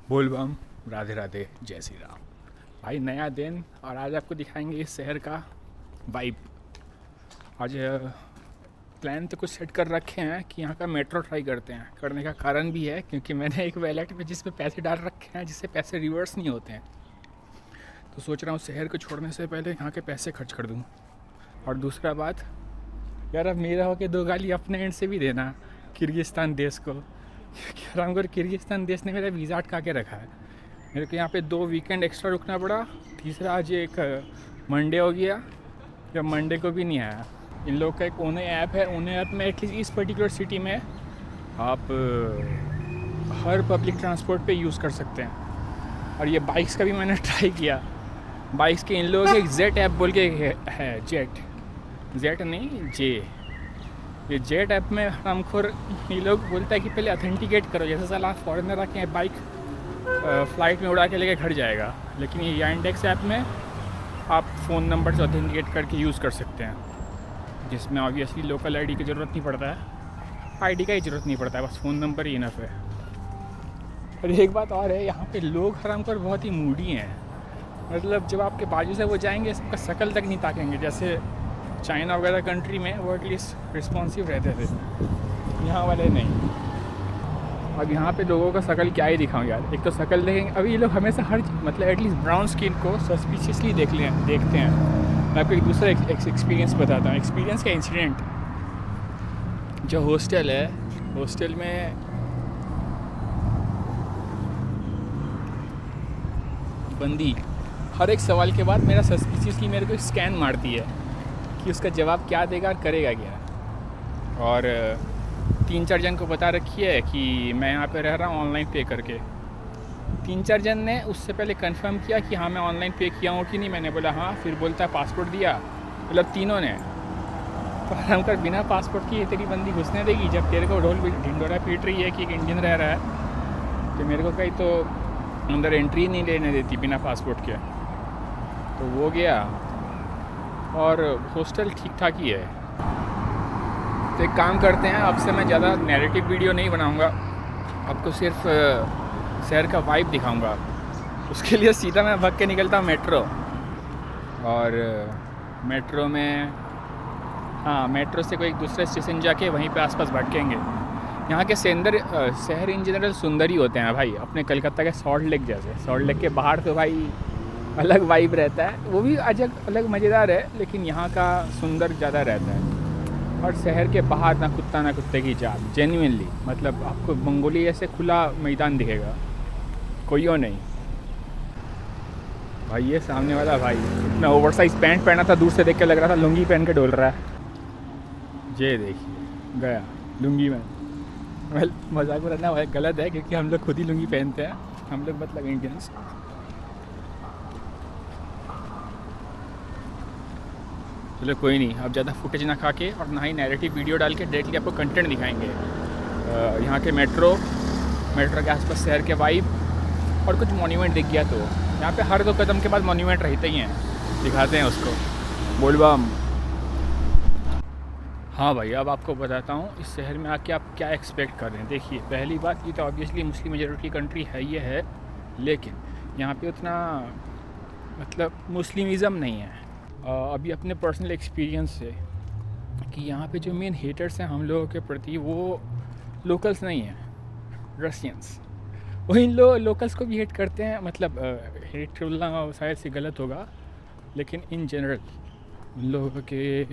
बोल बम, राधे राधे, जय श्री राम। भाई नया दिन और आज आपको दिखाएंगे इस शहर का वाइब। आज प्लान तो कुछ सेट कर रखे हैं कि यहाँ का मेट्रो ट्राई करते हैं। करने का कारण भी है क्योंकि मैंने एक वैलेट में जिस पे पैसे डाल रखे हैं जिससे पैसे रिवर्स नहीं होते हैं, तो सोच रहा हूँ शहर को छोड़ने से पहले यहाँ के पैसे खर्च कर दूँ। और दूसरा बात, यार अब मेरा हो के दो गाली अपने एंड से भी देना किर्गिस्तान देश को, क्योंकि आराम किर्गिस्तान देश ने मेरा वीज़ा अटका के रखा है। मेरे को यहाँ पे 2 वीकेंड एक्स्ट्रा रुकना पड़ा। तीसरा आज एक मंडे हो गया, जब मंडे को भी नहीं आया। इन लोग का एक ओने ऐप है, ओने ऐप में एटलीस्ट इस पर्टिकुलर सिटी में आप हर पब्लिक ट्रांसपोर्ट पे यूज़ कर सकते हैं। और ये बाइक्स का भी मैंने ट्राई किया। बाइक्स के इन लोगों के एक जेट ऐप बोल के है, जेट नहीं जे, ये जेट ऐप में हमखोर ये लोग बोलता है कि पहले ऑथेंटिकेट करो, जैसे साला फॉरेनर आके बाइक फ़्लाइट में उड़ा के लेके घर जाएगा। लेकिन ये याइंडेक्स ऐप में आप फ़ोन नंबर से ऑथेंटिकेट करके यूज़ कर सकते हैं, जिसमें ऑब्वियसली लोकल आईडी की ज़रूरत नहीं पड़ता है, आईडी का ही ज़रूरत नहीं पड़ता है, बस फ़ोन नंबर ही इनफ है। और एक बात और है, यहाँ पे लोग हरामखोर बहुत ही मूडी हैं। मतलब जब आपके बाजू से वो जाएंगे सबका शक्ल तक नहीं ताकेंगे। जैसे चाइना वगैरह कंट्री में वो एटलीस्ट रिस्पॉन्सिव रहते थे, यहाँ वाले नहीं। अब यहाँ पे लोगों का शक्ल क्या ही दिखाऊँ यार। एक तो शक्ल देखेंगे, अभी ये लोग हमेशा हर मतलब एटलीस्ट ब्राउन स्किन को सस्पिशियसली देखते हैं। मैं आपको एक दूसरा एक्सपीरियंस बताता हूँ। एक्सपीरियंस का इंसिडेंट, जो हॉस्टल है, हॉस्टल में बंदी हर एक सवाल के बाद मेरा सस्पिशियसली मेरे को स्कैन मारती है कि उसका जवाब क्या देगा और करेगा क्या। और 3-4 जन को बता रखी है कि मैं यहाँ पे रह रहा हूँ ऑनलाइन पे करके। 3-4 जन ने उससे पहले कंफर्म किया कि हाँ मैं ऑनलाइन पे किया हूँ कि नहीं। मैंने बोला हाँ, फिर बोलता है पासपोर्ट दिया, मतलब तीनों ने। तो हम कर बिना पासपोर्ट की तेरी बंदी घुसने देगी जब तेरे को ढोल ढिंडोरा पीट रही है कि एक इंडियन रह रहा है, तो मेरे को कहीं तो अंदर एंट्री नहीं लेने देती बिना पासपोर्ट के। तो वो गया। और हॉस्टल ठीक ठाक ही है। तो एक काम करते हैं, अब से मैं ज़्यादा नैरेटिव वीडियो नहीं बनाऊंगा, आपको सिर्फ शहर का वाइब दिखाऊंगा। उसके लिए सीधा मैं भाग के निकलता हूँ मेट्रो। और मेट्रो में, हाँ, मेट्रो से कोई एक दूसरे स्टेशन जाके वहीं पे आसपास भटकेंगे। यहाँ के शहर इन जनरल सुंदर ही होते हैं भाई, अपने कलकत्ता के सॉल्ट लेक जैसे। सॉल्ट लेक के बाहर तो भाई अलग वाइब रहता है, वो भी अलग मज़ेदार है, लेकिन यहाँ का सुंदर ज़्यादा रहता है। और शहर के बाहर ना कुत्ता ना कुत्ते की जात, जेन्युइनली। मतलब आपको मंगोलिया जैसे खुला मैदान दिखेगा, कोई और नहीं। भाई ये सामने वाला भाई इतना ओवरसाइज पैंट पहना था, दूर से देख के लग रहा था लुंगी पहन के डोल रहा है। ये देखिए गया लुंगी में। वेल मजाक बनाना गलत है क्योंकि हम लोग खुद ही लुंगी पहनते हैं, हम लोग मतलब इंडियंस। चलो कोई नहीं, अब ज़्यादा फुटेज ना खा के और ना ही नैरेटिव वीडियो डाल के डायरेक्टली आपको कंटेंट दिखाएंगे। यहाँ के मेट्रो के आसपास शहर के वाइब, और कुछ मॉन्यूमेंट दिख गया तो यहाँ पे हर 2 कदम के बाद मॉन्यूमेंट रहते ही हैं, दिखाते हैं उसको। बोल बम। हाँ भाई, अब आपको बताता हूँ इस शहर में आके आप क्या एक्सपेक्ट कर रहे हैं। देखिए, पहली बात, ये तो ऑब्वियसली मुस्लिम मेजॉरिटी कंट्री है, ये है, लेकिन यहाँ पे उतना मतलब मुस्लिमिज़म नहीं है। अभी अपने पर्सनल एक्सपीरियंस से कि यहाँ पे जो मेन हेटर्स हैं हम लोगों के प्रति, वो लोकल्स नहीं हैं, रशियंस। वो इन लोकल्स को भी हेट करते हैं, मतलब हेट बोलना शायद से गलत होगा, लेकिन इन जनरल इन लोगों के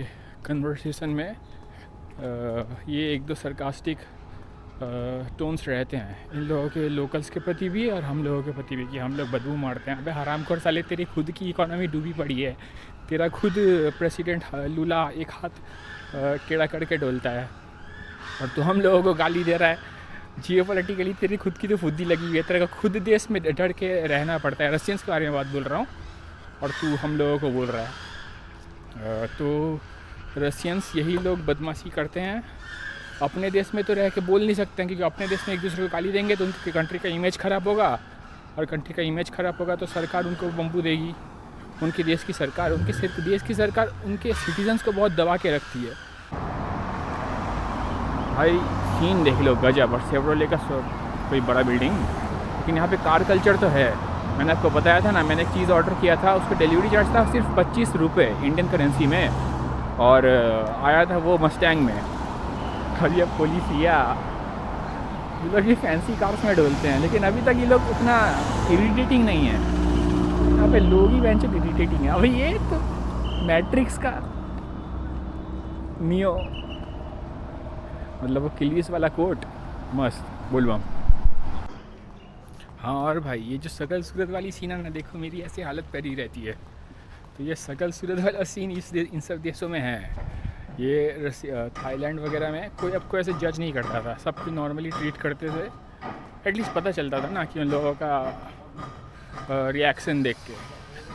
कन्वर्सेशन में ये 1-2 सरकास्टिक टोन्स रहते हैं इन लोगों के लोकल्स के प्रति भी और हम लोगों के प्रति भी, कि हम लोग बदबू मारते हैं। अबे हरामखोर साले, तेरी खुद की इकोनॉमी डूबी पड़ी है, तेरा खुद प्रेसिडेंट लूला एक हाथ टेढ़ा करके डोलता है और तू हम लोगों को गाली दे रहा है। जियोपॉलिटिकली तेरी खुद की तो फुद्दी लगी हुई है, तेरे को खुद देश में डर के रहना पड़ता है। रशियंस के बारे में बात बोल रहा हूँ और तू हम लोगों को बोल रहा है। तो रशियंस यही लोग बदमाशी करते हैं। अपने देश में तो रह के बोल नहीं सकते हैं, क्योंकि अपने देश में एक दूसरे को गाली देंगे तो उनकी कंट्री का इमेज ख़राब होगा, और कंट्री का इमेज ख़राब होगा तो सरकार उनको बम्बू देगी। उनके देश की सरकार उनके सिटीजन्स को बहुत दबा के रखती है भाई। सीन देख लो गजब। और शेवरोले का कोई बड़ा बिल्डिंग, लेकिन यहाँ पे कार कल्चर तो है। मैंने आपको बताया था ना, मैंने एक चीज़ ऑर्डर किया था, उसका डिलीवरी चार्ज था सिर्फ 25 रुपये इंडियन करेंसी में, और आया था वो मस्टैंग में। और ये पोलिसिया ये लोग ये फैंसी कार्स में डोलते हैं, लेकिन अभी तक ये लोग उतना इरिटेटिंग नहीं है। यहाँ पे लोग ही बेंच इरिटेटिंग है। अभी ये तो मैट्रिक्स का नियो, मतलब वो किलीस वाला कोट मस्त बोलबम। हाँ, और भाई ये जो शकल सूरत वाली सीन है ना, देखो मेरी ऐसी हालत पड़ी रहती है। तो ये शकल सूरत वाला सीन इन सब देशों में है। ये थाईलैंड वगैरह में कोई आपको ऐसे जज नहीं करता था, सब कुछ नॉर्मली ट्रीट करते थे। एटलीस्ट पता चलता था ना कि उन लोगों का रिएक्शन देख के।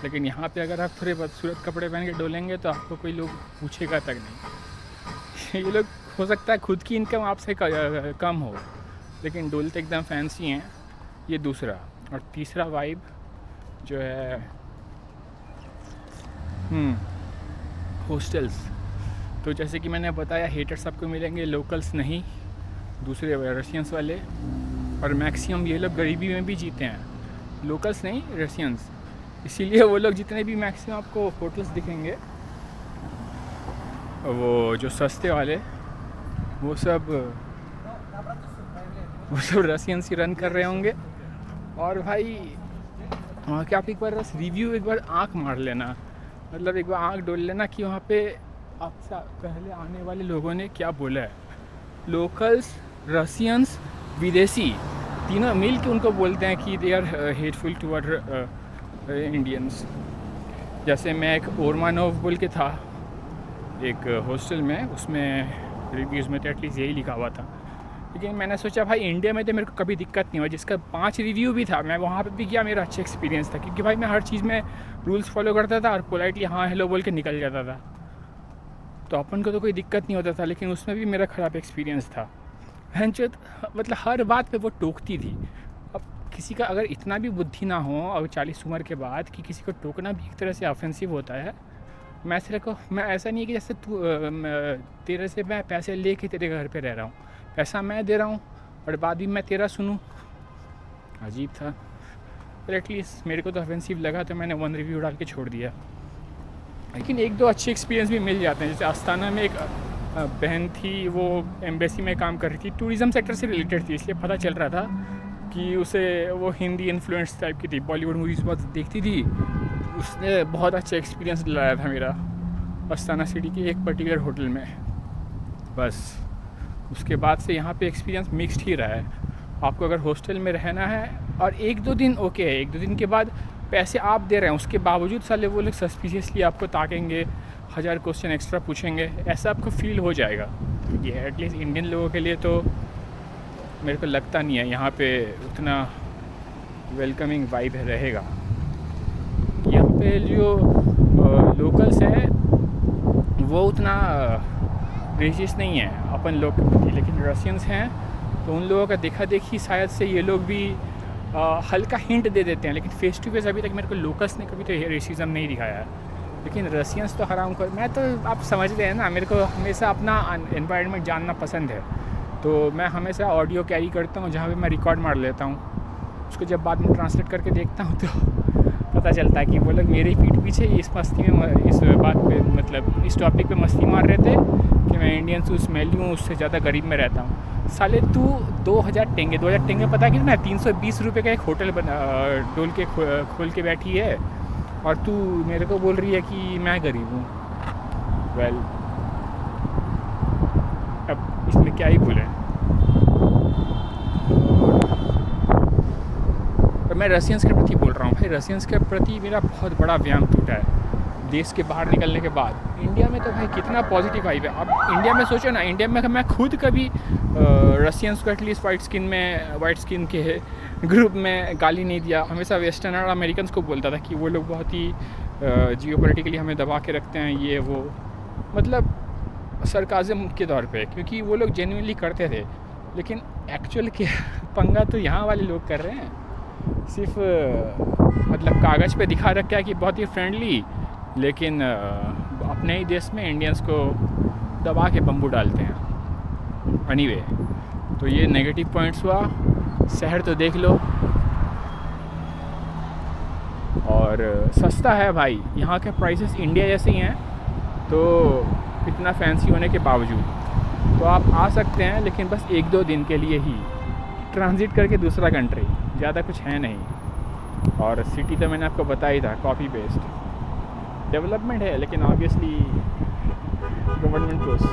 लेकिन यहाँ पे अगर आप थोड़े बदसूरत कपड़े पहन के डोलेंगे तो आपको कोई लोग पूछेगा तक नहीं। ये लोग हो सकता है खुद की इनकम आपसे कम हो, लेकिन डोलते एकदम फैंसी हैं। ये दूसरा। और तीसरा वाइब जो है हॉस्टल्स। तो जैसे कि मैंने बताया, हेटर्स आपको मिलेंगे, लोकल्स नहीं, दूसरे रशियंस वाले। और मैक्सिमम ये लोग गरीबी में भी जीते हैं, लोकल्स नहीं, रशियंस। इसीलिए वो लोग जितने भी मैक्सिमम आपको होटल्स दिखेंगे, वो जो सस्ते वाले, वो सब रशियंस ही रन कर रहे होंगे। और भाई वहाँ के आप एक बार बस रिव्यू एक बार आँख मार लेना, मतलब एक बार आँख डोल लेना कि वहाँ पे आपसे पहले आने वाले लोगों ने क्या बोला है। लोकल्स, रशियंस, विदेशी तीनों मिल के उनको बोलते हैं कि they are hateful toward Indians. जैसे मैं एक ओरमानोव बोल के था एक हॉस्टल में, उसमें रिव्यूज़ में तो एटलीस्ट यही लिखा हुआ था। लेकिन मैंने सोचा भाई इंडिया में तो मेरे को कभी दिक्कत नहीं हुआ, जिसका 5 रिव्यू भी था, मैं वहाँ पे भी गया, मेरा अच्छा एक्सपीरियंस था। क्योंकि भाई मैं हर चीज़ में रूल्स फॉलो करता था और पोलाइटली हाँ हेलो बोल के निकल जाता था, तो अपन को तो कोई दिक्कत नहीं होता था। लेकिन उसमें भी मेरा ख़राब एक्सपीरियंस था। मतलब हर बात पे वो टोकती थी। अब किसी का अगर इतना भी बुद्धि ना हो और 40 उम्र के बाद कि किसी को टोकना भी एक तरह से ऑफेंसिव होता है। मैं ऐसा नहीं है कि जैसे तेरे से मैं पैसे ले के तेरे घर पे रह रहा हूँ, पैसा मैं दे रहा हूँ और बाद भी मैं तेरा सुनूँ। अजीब था, पर एटलीस्ट मेरे को तो ऑफेंसिव लगा, तो मैंने 1 रिव्यू डाल के छोड़ दिया। लेकिन 1-2 अच्छे एक्सपीरियंस भी मिल जाते हैं। जैसे अस्ताना में एक बहन थी, वो एम्बेसी में काम कर रही थी, टूरिज़म सेक्टर से रिलेटेड थी, इसलिए पता चल रहा था कि उसे वो हिंदी इन्फ्लुएंस टाइप की थी, बॉलीवुड मूवीज़ बहुत देखती थी। उसने बहुत अच्छा एक्सपीरियंस दिलाया था मेरा अस्ताना सिटी के एक पर्टिकुलर होटल में। बस उसके बाद से यहाँ पे एक्सपीरियंस मिक्स्ड ही रहा है। आपको अगर हॉस्टल में रहना है और 1-2 दिन ओके है, 1-2 दिन के बाद पैसे आप दे रहे हैं, उसके बावजूद साले वो लोग सस्पिशियसली आपको ताकेंगे, 1000 क्वेश्चन एक्स्ट्रा पूछेंगे, ऐसा आपको फील हो जाएगा। ये एटलीस्ट इंडियन लोगों के लिए तो मेरे को लगता नहीं है यहाँ पे उतना वेलकमिंग वाइब रहेगा। यहाँ पे जो लोकल्स हैं वो उतना रेसिस्ट नहीं है अपन लोग के प्रति, लेकिन रशियंस हैं तो उन लोगों का देखा देखी शायद से ये लोग भी हल्का हिंट दे देते हैं। लेकिन फेस टू फेस अभी तक मेरे को लोकल्स ने कभी तो रेसिज्म नहीं दिखाया है, लेकिन रशियंस तो हराम कर। मैं तो आप समझते हैं ना, मेरे को हमेशा अपना एनवायरनमेंट जानना पसंद है, तो मैं हमेशा ऑडियो कैरी करता हूँ जहाँ पे मैं रिकॉर्ड मार लेता हूँ। उसको जब बाद में ट्रांसलेट करके देखता हूँ तो पता चलता है कि वो लोग मेरे पीठ पीछे इस मस्ती में, इस बात पे, मतलब इस टॉपिक पे मस्ती मार रहे थे कि मैं इंडियन से स्मेली हूँ, उससे ज़्यादा गरीब में रहता हूँ। साले तू 2000 टेंगे पता है कितना, 320 रुपये का एक होटल डोल के खोल के बैठी है, और तू मेरे को बोल रही है कि मैं गरीब हूँ। वेल, अब इसमें क्या ही बोले। और मैं रशियंस के प्रति बोल रहा हूँ भाई, रशियंस के प्रति मेरा बहुत बड़ा व्याम टूटा है देश के बाहर निकलने के बाद। इंडिया में तो भाई कितना पॉजिटिव वाइब है। अब इंडिया में सोचो ना, इंडिया में मैं खुद कभी रशियंस को एटलीस्ट वाइट स्किन के ग्रुप में गाली नहीं दिया। हमेशा वेस्टर्न और अमेरिकन को बोलता था कि वो लोग बहुत ही जियोपॉलिटिकली हमें दबा के रखते हैं, ये वो, मतलब सरकाज़म के तौर पे, क्योंकि वो लोग जेन्युइनली करते थे। लेकिन एक्चुअल के पंगा तो यहाँ वाले लोग कर रहे हैं। सिर्फ मतलब कागज़ पे दिखा रखा है कि बहुत ही फ्रेंडली, लेकिन अपने ही देश में इंडियंस को दबा के बम्बू डालते हैं। एनीवे, तो ये नेगेटिव पॉइंट्स हुआ। शहर तो देख लो, और सस्ता है भाई, यहाँ के प्राइसेस इंडिया जैसे ही हैं, तो इतना फैंसी होने के बावजूद तो आप आ सकते हैं, लेकिन बस 1-2 दिन के लिए ही, ट्रांजिट करके दूसरा कंट्री, ज़्यादा कुछ है नहीं। और सिटी तो मैंने आपको बताया ही था, कॉपी पेस्ट। डेवलपमेंट है लेकिन ऑब्वियसली गवर्नमेंट कोर्स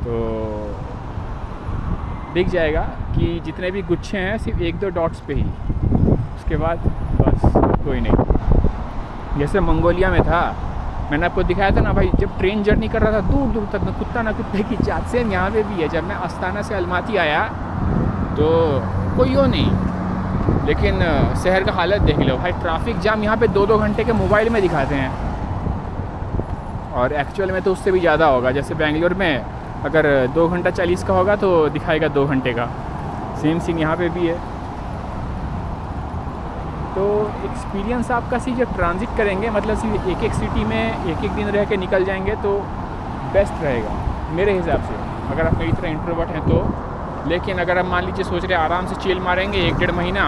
तो दिख जाएगा कि जितने भी गुच्छे हैं सिर्फ 1-2 डॉट्स पे ही, उसके बाद बस कोई नहीं। जैसे मंगोलिया में था, मैंने आपको दिखाया था ना भाई, जब ट्रेन जर्नी कर रहा था दूर दूर तक, ना कुत्ता ना कुत्ते की जात। सेम यहाँ पे भी है। जब मैं अस्ताना से अलमाती आया तो कोई हो नहीं, लेकिन शहर का हालत देख लो भाई, ट्रैफिक जाम यहाँ पे 2-2 घंटे के मोबाइल में दिखाते हैं, और एक्चुअल में तो उससे भी ज़्यादा होगा। जैसे बेंगलोर में अगर 2 घंटा 40 का होगा तो दिखाएगा 2 घंटे का। सेम सीन यहाँ पे भी है। तो एक्सपीरियंस आपका सी जब ट्रांजिट करेंगे, मतलब सिर्फ एक सिटी में एक दिन रह के निकल जाएंगे तो बेस्ट रहेगा मेरे हिसाब से, अगर आप मेरी तरह इंट्रोवर्ट हैं तो। लेकिन अगर आप मान लीजिए सोच रहे आराम से चिल मारेंगे 1-1.5 महीना,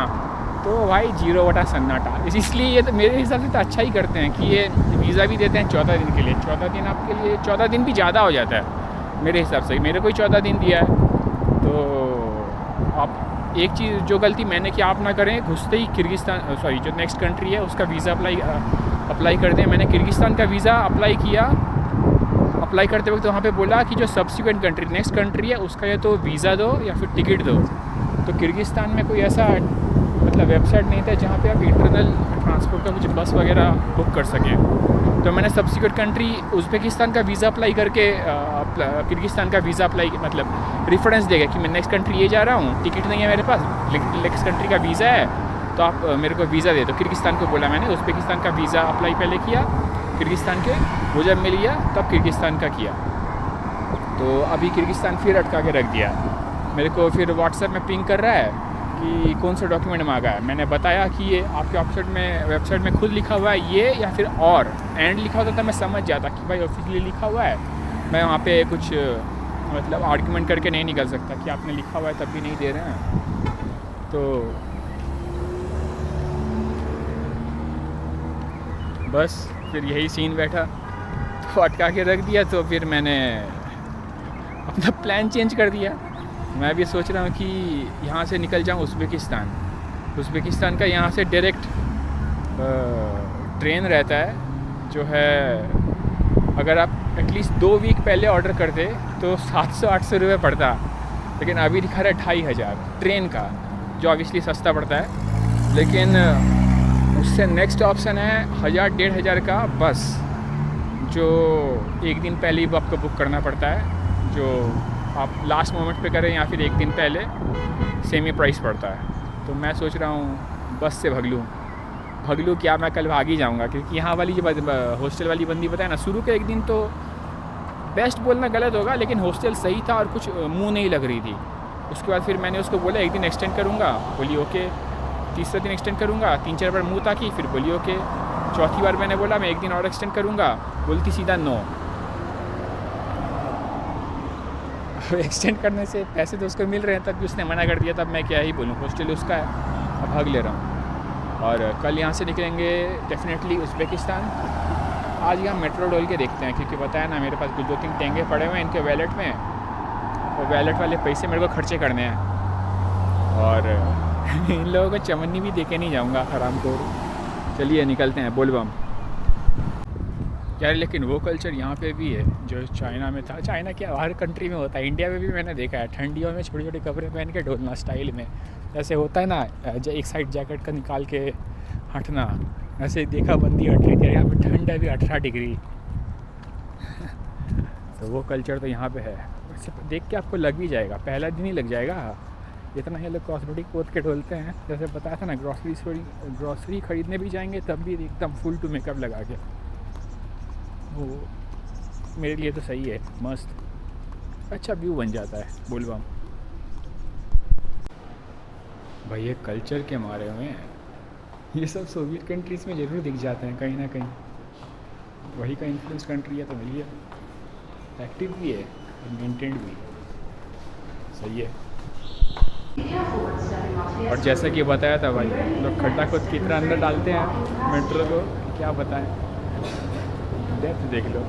तो भाई 0 बटा सन्नाटा। इसलिए ये तो मेरे हिसाब से तो अच्छा ही करते हैं कि ये वीज़ा भी देते हैं 14 दिन के लिए। 14 दिन आपके लिए, 14 दिन भी ज़्यादा हो जाता है मेरे हिसाब से। मेरे को ही 14 दिन दिया है। तो आप एक चीज़ जो गलती मैंने की आप ना करें, घुसते ही किर्गिस्तान, सॉरी जो नेक्स्ट कंट्री है उसका वीज़ा अप्लाई कर दें। मैंने किर्गिस्तान का वीज़ा अप्लाई किया, अप्लाई करते वक्त वहाँ पे बोला कि जो सब्सिक्वेंट कंट्री, नेक्स्ट कंट्री है, उसका या तो वीज़ा दो या फिर टिकट दो। तो किर्गिस्तान में कोई ऐसा मतलब वेबसाइट नहीं था जहाँ पे आप इंटरनल ट्रांसपोर्ट का कुछ बस वगैरह बुक कर सकें। तो मैंने सब्सिक्वेंट कंट्री उज़्बेकिस्तान का वीज़ा अप्लाई करके किर्गिस्तान का वीज़ा अप्लाई, मतलब रेफरेंस देगा कि मैं नेक्स्ट कंट्री ये जा रहा हूँ, टिकट नहीं है मेरे पास, नेक्स्ट कंट्री का वीज़ा है, तो आप मेरे को वीज़ा दे दो। किर्गिस्तान को बोला मैंने, उज़्बेकिस्तान का वीज़ा अप्लाई पहले किया, किर्गिस्तान के वो जब मिल गया तब किर्गिस्तान का किया। तो अभी किर्गिस्तान फिर अटका के रख दिया। मेरे को फिर व्हाट्सएप में पिंग कर रहा है कि कौन सा डॉक्यूमेंट मांगा है। मैंने बताया कि ये आपके वेबसाइट में खुद लिखा हुआ है ये, या फिर और एंड लिखा होता था मैं समझ जाता कि भाई ऑफिशियली लिखा हुआ है। मैं वहाँ पे कुछ मतलब आर्गुमेंट करके नहीं निकल सकता कि आपने लिखा हुआ है तब भी नहीं दे रहे हैं। तो बस फिर यही सीन बैठा, तो अटका के रख दिया। तो फिर मैंने अपना प्लान चेंज कर दिया। मैं भी सोच रहा हूँ कि यहाँ से निकल जाऊँ उज़्बेकिस्तान का यहाँ से डायरेक्ट ट्रेन रहता है जो है, अगर आप एटलीस्ट 2 वीक पहले ऑर्डर करते तो 700-800 रुपये पड़ता, लेकिन अभी दिखा रहा है 2500 ट्रेन का, जो ऑब्वियसली सस्ता पड़ता है। लेकिन उससे नेक्स्ट ऑप्शन है 1000-1500 का बस, जो एक दिन पहले ही आपको बुक करना पड़ता है, जो आप लास्ट मोमेंट पे करें या फिर एक दिन पहले सेम ही प्राइस पड़ता है। तो मैं सोच रहा हूँ बस से भग लूँ क्या, मैं कल भाग ही जाऊँगा, क्योंकि यहाँ वाली जो हॉस्टल वाली बंदी बताया ना, शुरू के एक दिन तो बेस्ट बोलना गलत होगा, लेकिन हॉस्टल सही था और कुछ मुँह नहीं लग रही थी। उसके बाद फिर मैंने उसको बोला 1 दिन एक्सटेंड करूँगा, बोली ओके। तीसरा दिन एक्सटेंड करूँगा, 3-4 बार मुँह ताकी, फिर बोली ओके। चौथी बार मैंने बोला मैं 1 दिन और एक्सटेंड करूँगा, बोलती सीधा नो। एक्सटेंड करने से पैसे तो उसको मिल रहे हैं, तब भी उसने मना कर दिया। तब मैं क्या ही बोलूँ, हॉस्टल उसका है, अब भाग ले रहा हूँ। और कल यहाँ से निकलेंगे डेफिनेटली उज़्बेकिस्तान। आज यहाँ मेट्रो डोल के देखते हैं, क्योंकि बताया ना मेरे पास कुछ 2-3 टेंगे पड़े हुए हैं इनके वैलेट में, और वैलेट वाले पैसे मेरे को खर्चे करने हैं। और इन लोगों को चमन्नी भी दे के नहीं जाऊँगा आराम को। चलिए निकलते हैं, बोलबम यार। लेकिन वो कल्चर यहाँ पे भी है जो चाइना में था। चाइना क्या हर कंट्री में होता है, इंडिया में भी मैंने देखा है। ठंडियों में छोटे छोटे कपड़े पहन के डोलना स्टाइल में, जैसे होता है ना, एक साइड जैकेट का निकाल के हटना, ऐसे देखा बंदी हट रही थी। यहाँ पे ठंड है भी 18 डिग्री। तो वो कल्चर तो यहाँ पे है। वैसे देख के आपको लग भी जाएगा, पहला दिन ही लग जाएगा। जितना ये लोग कॉस्मेटिक पोत के डोलते हैं, जैसे बताया था ना, ग्रॉसरी ख़रीदने भी जाएंगे तब भी एकदम फुल टू मेकअप लगा के। वो मेरे लिए तो सही है, मस्त अच्छा व्यू बन जाता है बोलबम। भाई ये कल्चर के मारे हुए हैं, ये सब सोवियत कंट्रीज़ में ज़रूर दिख जाते हैं कहीं ना कहीं। वही का इन्फ्लुएंस कंट्री है तो मिलिए, एक्टिव भी है और मेंटेन्ड भी, सही है। और जैसा कि बताया था भाई, लोग खड्डा खुद कितना अंदर डालते हैं मेट्रो को, क्या बताएं। डेप्थ देख लो।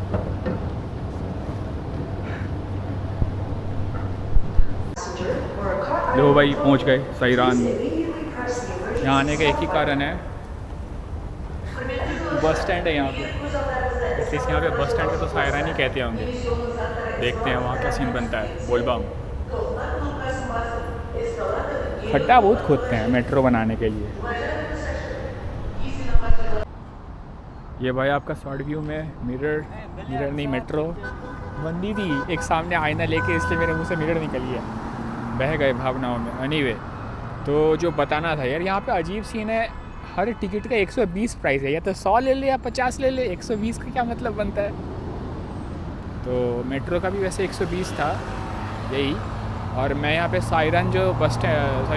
लो भाई पहुंच गए साइरान। यहाँ आने का एक ही कारण है, बस स्टैंड है यहाँ पे। एटलीस्ट यहाँ पे बस स्टैंड पे तो साइरान ही कहते होंगे। देखते हैं वहाँ क्या सीन बनता है। बोलबम खड्डा बहुत खोदते हैं मेट्रो बनाने के लिए। ये भाई आपका शॉर्ट व्यू में मिरर नहीं, मेट्रो बंदी थी एक सामने आईना लेके, इसलिए मेरे मुंह से मिरर निकली है। बह गए भावनाओं में। एनीवे, तो जो बताना था यार, यहाँ पे अजीब सीन है। हर टिकट का 120 प्राइस है, या तो 100 ले ले या 50 ले ले। 120 का क्या मतलब बनता है? तो मेट्रो का भी वैसे 120 था यही। और मैं यहाँ पे साइरन जो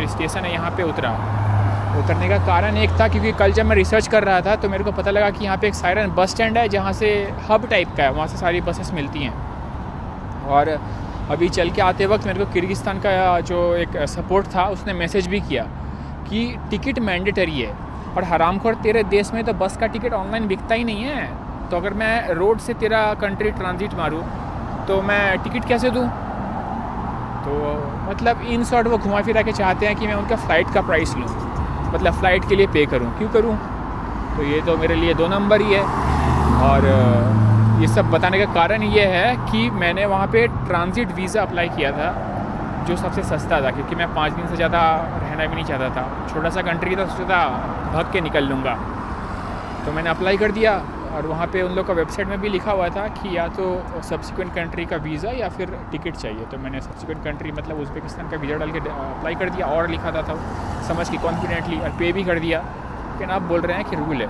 स्टेशन है यहाँ पे उतरने का कारण एक था, क्योंकि कल जब मैं रिसर्च कर रहा था तो मेरे को पता लगा कि यहाँ पे एक साइरन बस स्टैंड है जहाँ से हब टाइप का है, वहाँ से सारी बसेस मिलती हैं। और अभी चल के आते वक्त मेरे को किर्गिस्तान का जो एक सपोर्ट था उसने मैसेज भी किया कि टिकट मैंडेटरी है। और हरामखोर, तेरे देश में तो बस का टिकट ऑनलाइन बिकता ही नहीं है, तो अगर मैं रोड से तेरा कंट्री ट्रांजिट मारूँ तो मैं टिकट कैसे दूँ? तो मतलब इन शॉर्ट वो घुमा फिरा के चाहते हैं कि मैं उनका फ़्लाइट का प्राइस लूँ, मतलब फ़्लाइट के लिए पे करूँ। क्यों करूँ? तो ये तो मेरे लिए 2 नंबर ही है। और ये सब बताने का कारण ये है कि मैंने वहाँ पे ट्रांजिट वीज़ा अप्लाई किया था, जो सबसे सस्ता था, क्योंकि मैं 5 दिन से ज़्यादा रहना भी नहीं चाहता था। छोटा सा कंट्री था, सोचा था भाग के निकल लूँगा। तो मैंने अप्लाई कर दिया, और वहाँ पे उन लोग का वेबसाइट में भी लिखा हुआ था कि या तो सब्सिक्वेंट कंट्री का वीज़ा या फिर टिकट चाहिए। तो मैंने सब्सिक्वेंट कंट्री मतलब उज़्बेकिस्तान का वीज़ा डाल के अप्लाई कर दिया, और लिखा था समझ के कॉन्फिडेंटली, और पे भी कर दिया। लेकिन आप बोल रहे हैं कि रूल है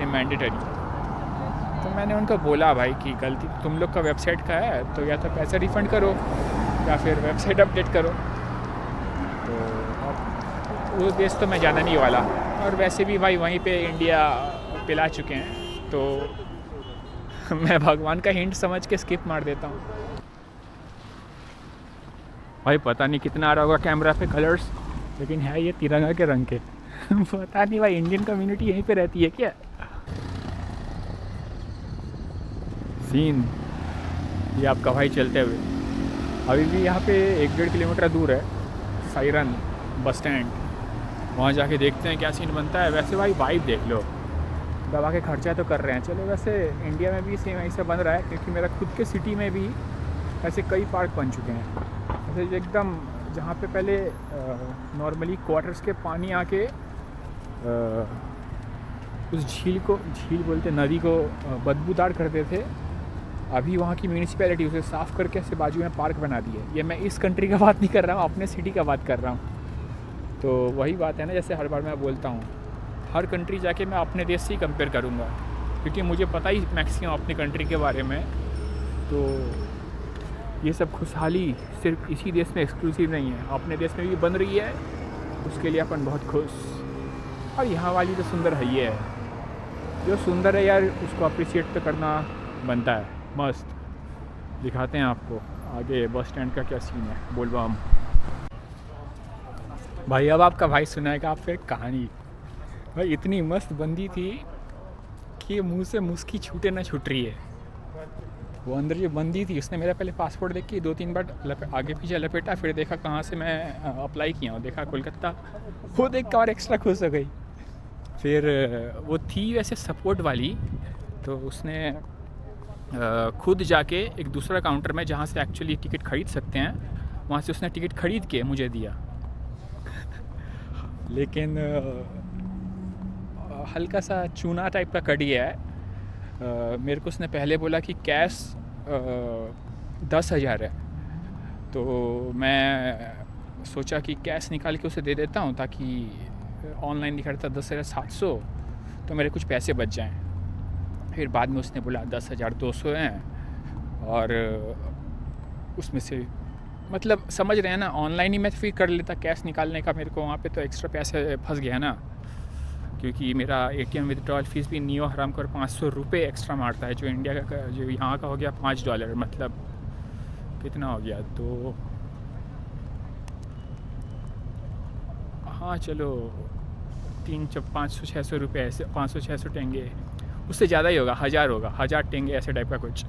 ये मैंडेटरी। तो मैंने उनको बोला भाई कि गलती तुम लोग का वेबसाइट का है, तो या तो पैसे रिफ़ंड करो या फिर वेबसाइट अपडेट करो। तो अब वो देश तो मैं जाना नहीं वाला, और वैसे भी भाई वहीं पे इंडिया पिला चुके हैं, तो मैं भगवान का हिंट समझ के स्किप मार देता हूँ। भाई पता नहीं कितना आ रहा होगा कैमरा पे कलर्स, लेकिन है ये तिरंगा के रंग के। पता नहीं भाई इंडियन कम्युनिटी यहीं पे रहती है क्या? सीन ये आपका भाई चलते हुए अभी भी यहाँ पे 1-1.5 किलोमीटर दूर है साइरन बस स्टैंड। वहाँ जाके देखते हैं क्या सीन बनता है। वैसे भाई वाइब देख लो, दबा के खर्चा तो कर रहे हैं। चलो वैसे इंडिया में भी सेम ऐसा बन रहा है, क्योंकि मेरा खुद के सिटी में भी ऐसे कई पार्क बन चुके हैं। ऐसे एकदम जहाँ पे पहले नॉर्मली क्वार्टर्स के पानी आके उस झील बोलते नदी को बदबूदार करते थे, अभी वहाँ की म्यूनिसिपैलिटी उसे साफ़ करके ऐसे बाजू में पार्क बना दी है। ये मैं इस कंट्री का बात नहीं कर रहा हूँ, अपने सिटी का बात कर रहा हूँ। तो वही बात है ना, जैसे हर बार मैं बोलता हूँ, हर कंट्री जाके मैं अपने देश से ही कंपेयर करूँगा, क्योंकि मुझे पता ही मैक्सिमम अपनी कंट्री के बारे में। तो ये सब खुशहाली सिर्फ इसी देश में एक्सक्लूसिव नहीं है, अपने देश में भी बन रही है। उसके लिए अपन बहुत खुश। और यहाँ वाली तो सुंदर है, ये है जो सुंदर है यार, उसको अप्रिशिएट तो करना बनता है। मस्त दिखाते हैं आपको आगे बस स्टैंड का क्या सीन है। बोलबम भाई, अब आपका भाई सुनाएगा आपको एक कहानी। भाई इतनी मस्त बंदी थी कि मुंह से मुस्की छूटे ना छूट रही है। वो अंदर जो बंदी थी उसने मेरा पहले पासपोर्ट देख के 2-3 बार आगे पीछे लपेटा, फिर देखा कहाँ से मैं अप्लाई किया हूँ, देखा कोलकाता। वो देख कर और एक्स्ट्रा खुश हो गई। फिर वो थी वैसे सपोर्ट वाली, तो उसने खुद जाके एक दूसरा काउंटर में जहाँ से एक्चुअली टिकट ख़रीद सकते हैं, वहाँ से उसने टिकट ख़रीद के मुझे दिया। लेकिन हल्का सा चूना टाइप का कड़ी है। मेरे को उसने पहले बोला कि कैश 10,000 है, तो मैं सोचा कि कैश निकाल के उसे दे देता हूँ, ताकि ऑनलाइन दिखा रहा था 10,700, तो मेरे कुछ पैसे बच जाएं। फिर बाद में उसने बोला 10,200 हैं, और उसमें से मतलब समझ रहे हैं ना, ऑनलाइन ही मैं फिर कर लेता कैश निकालने का। मेरे को वहाँ पे तो एक्स्ट्रा पैसे फंस गया ना, क्योंकि मेरा ATM विथड्रॉल फीस भी नियो हराम कर 500 रुपये एक्स्ट्रा मारता है, जो इंडिया का जो यहाँ का हो गया $5, मतलब कितना हो गया। तो हाँ चलो 500-600 रुपये ऐसे, 500-600 टेंगे, उससे ज़्यादा ही होगा, 1000 टेंगे ऐसे टाइप का कुछ।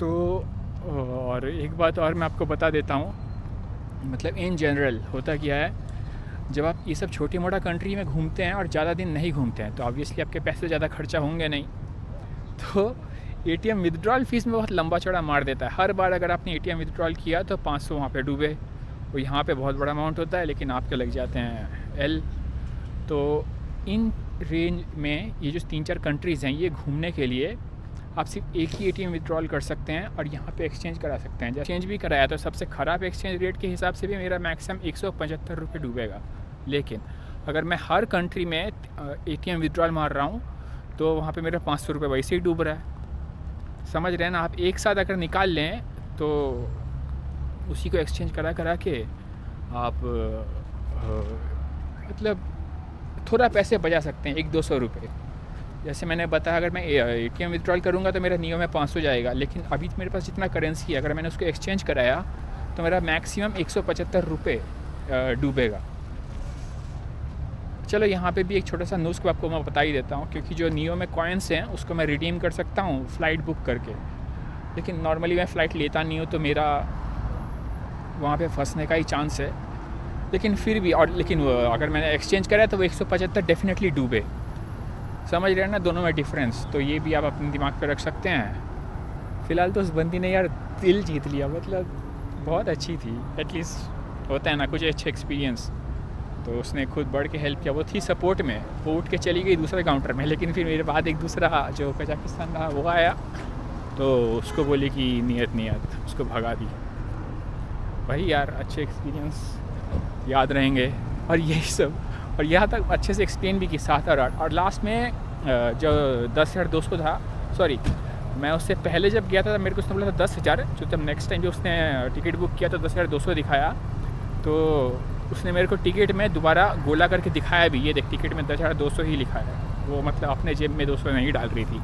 तो और एक बात और मैं आपको बता देता हूँ, मतलब इन जनरल होता क्या है, जब आप ये सब छोटी मोटा कंट्री में घूमते हैं और ज़्यादा दिन नहीं घूमते हैं तो ऑब्वियसली आपके पैसे ज़्यादा खर्चा होंगे नहीं, तो एटीएम विदड्रॉल फ़ीस में बहुत लंबा चौड़ा मार देता है। हर बार अगर आपने एटीएम विदड्रॉल किया तो 500 वहाँ पे डूबे, वो यहाँ पे बहुत बड़ा अमाउंट होता है लेकिन आपके लग जाते हैं एल। तो इन रेंज में ये जो 3-4 कंट्रीज़ हैं, ये घूमने के लिए आप सिर्फ एक ही एटीएम विदड्रॉल कर सकते हैं और यहाँ पे एक्सचेंज करा सकते हैं। जब एक्सचेंज भी कराया तो सबसे ख़राब एक्सचेंज रेट के हिसाब से भी मेरा मैक्सिमम 175 रुपये डूबेगा। लेकिन अगर मैं हर कंट्री में एटीएम विदड्रॉल मार रहा हूँ तो वहाँ पे मेरा 500 रुपये वैसे ही डूब रहा है। समझ रहे हैं ना आप? एक साथ अगर निकाल लें तो उसी को एक्सचेंज करा के आप मतलब थोड़ा पैसे बचा सकते हैं, 100-200 रुपये। जैसे मैंने बताया, अगर मैं एटीएम विदड्रॉल करूँगा तो मेरा नियो में 500 जाएगा, लेकिन अभी मेरे पास जितना करेंसी है अगर मैंने उसको एक्सचेंज कराया तो मेरा मैक्सिमम 175 रुपये डूबेगा। चलो यहाँ पे भी एक छोटा सा नुस्ख आपको मैं बता ही देता हूँ, क्योंकि जो नियो में कॉइन्स हैं उसको मैं रिडीम कर सकता हूँ फ़्लाइट बुक करके, लेकिन नॉर्मली मैं फ़्लाइट लेता नहीं हूँ तो मेरा वहाँ पे फंसने का ही चांस है। लेकिन फिर भी लेकिन अगर मैंने एक्सचेंज करा तो वो 175 डेफिनेटली डूबे। समझ रहे हैं ना दोनों में डिफरेंस? तो ये भी आप अपने दिमाग पर रख सकते हैं। फ़िलहाल तो उस बंदी ने यार दिल जीत लिया, मतलब बहुत अच्छी थी, एटलीस्ट होता है ना कुछ अच्छे एक्सपीरियंस। तो उसने खुद बढ़ के हेल्प किया, वो थी सपोर्ट में, वो उठ के चली गई दूसरे काउंटर में, लेकिन फिर मेरे बाद एक दूसरा जो कजाकिस्तान रहा वो आया तो उसको बोली कि नियत उसको भगा दी। वही यार, अच्छे एक्सपीरियंस याद रहेंगे। और यही सब, और यहाँ तक अच्छे से एक्सप्लेन भी की 7 और 8। और लास्ट में जो 10,200 था, सॉरी मैं उससे पहले जब गया था मेरे को उसने बोला था 10,000, जो जब नेक्स्ट टाइम जो उसने टिकट बुक किया तो 10,200 दिखाया, तो उसने मेरे को टिकट में दोबारा गोला करके दिखाया भी, ये देख टिकट में 10,200 ही लिखा है। वो मतलब अपने जेब में 200 नहीं डाल रही थी,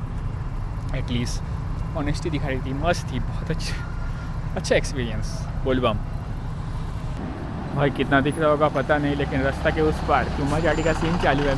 एटलीस्ट ऑनेस्टी दिखा रही थी। मस्त थी, बहुत अच्छा एक्सपीरियंस। बोलबम भाई कितना दिख रहा होगा पता नहीं, लेकिन रास्ता के उस पार क्यों गाड़ी का सीन चालू है।